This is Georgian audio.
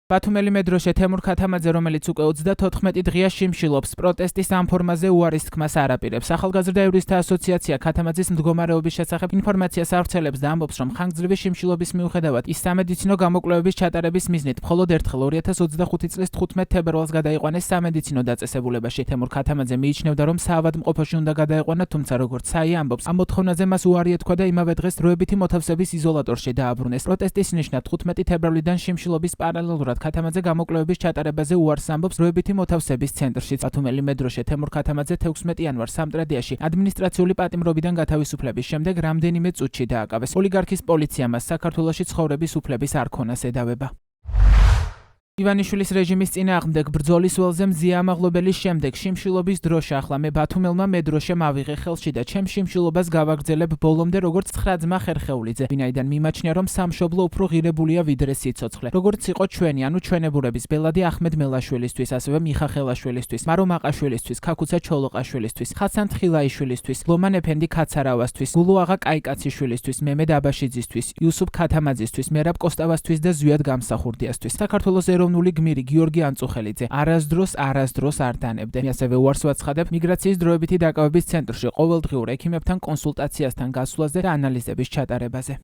ბათუმელი მედროშე თემურ ქათამაძე, რომელიც უკვე 34 დღეა შიმშილობს, პროტესტის ამ ფორმაზე უარის თქმას არ აპირებს. ახალგაზრდა იურისტთა ასოციაცია ქათამაძის მდგომარეობის შესახებ ინფორმაციას ავრცელებს და ამბობს, რომ ხანგრძლივი შიმშილობის მიუხედავად ის სამედიცინო გამოკვლევების ჩატარების მიზნით მხოლოდ ერთხელ 2025 წლის 15 თებერვალს გადაიყვანეს სამედიცინო დაწესებულებაში. თემურ ქათამაძე მიიჩნევდა, რომ საავადმყოფოში უნდა გადაეყვანა, თუმცა როგორც საი ამბობს, ამ მოთხოვნაზე მას უარი ეთქვა და იმავე დღეს დროებითი მოთავსების იზოლატორში დააბრუნეს. პროტესტის ნიშნად 15 თებერვლიდან შიმშილობის პარალელურად ქათამაძე გამოკვლევების ჩატარებაზე უარს ამბობს დროებითი მოთავსების ცენტრში. ბათუმელი მედროშე თემურ ქათამაძე 16 იანვარს სამტრედიაში ადმინისტრაციული პატიმრობიდან გათავისუფლების შემდეგ რამდენიმე წუთში დააკავეს. ოლიგარქის პოლიცია მას საქართველოში ცხოვრების უფლების არქონას ედავება. ივანიშვილის რეჟიმის წინააღმდეგ ბრძოლის ველზე მზია ამაღლობელის შემდეგ შიმშილობის დროშა ახლა მე ბათუმელმა მედროშემ ავიღე ხელში და ჩემ შიმშილობას გავაგრძელებ ბოლომდე როგორც 9 ძმა ხერხეულიძე, ვინაიდან მიმაჩნია რომ სამშობლო უფრო ღირებულია ვიდრე სიცოცხლე. როგორც იყო ჩვენი, ანუ ჩვენებურების ბელადი ახმედ მელაშვილისთვის, ასევე მიხა ხელაშვილისთვის, მარო მაყაშვილისთვის, ქაქუცა ჩოლოყაშვილისთვის, ხასან თხილაიშვილისთვის, ლომან ეფენდი ქაცარავასთვის, გულუ აღა კაიკაციშვილისთვის, მემედ აბაშიძისთვის, იუსუფ ქათამაძისთვის, მერაბ კოსტავასთვის და ზვიად გამსახურდიასთვის. საქართველოს ეროვნული გმირი გიორგი ანწუხელიძე არასდროს არ დანებდე. ასევე უარს ვაცხადებ მიგრაციის დროებითი დაკავების ცენტრში ყოველდღიურ ექიმებთან კონსულტაციასთან გასვლაზე და ანალიზების ჩატარებაზე.